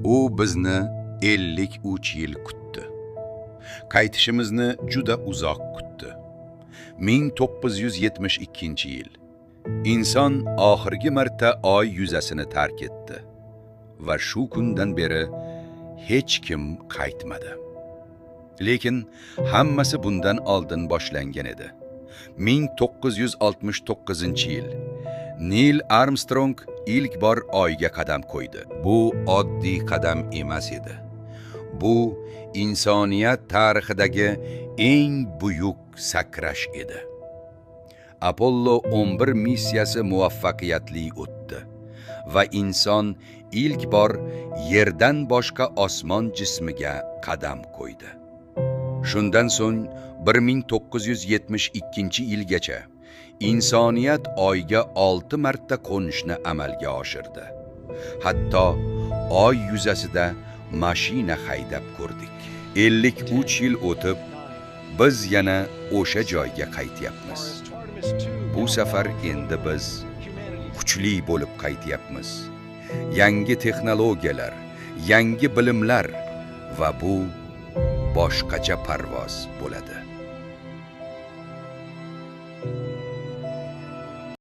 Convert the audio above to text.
U bizni 53 yil kutdi. Qaytishimizni juda uzoq kutdi. 1972-yil. Inson oxirgi marta oy yuzasini tark etdi va shu kundan beri hech kim qaytmadi. Lekin hammasi bundan oldin boshlangan edi. 1969-yil. Neil Armstrong ilk bor oyga qadam qo'ydi. Bu oddiy qadam emas edi. Bu insoniyat tarixidagi eng buyuk sakrash edi. Apollo 11 missiyasi muvaffaqiyatli o'tdi va inson ilk bor yerdan boshqa osmon jismiga qadam qo'ydi. Shundan so'ng 1972-yilgacha insoniyat oyga 6 marta qo'nishni amalga oshirdi. Hatto oy yuzasida mashina haydab ko'rdik. 53 yil o'tib, biz yana o'sha joyga qaytyapmiz. Bu safar endi biz kuchli bo'lib qaytyapmiz. Yangi texnologiyalar, yangi bilimlar va bu boshqacha parvoz bo'ladi.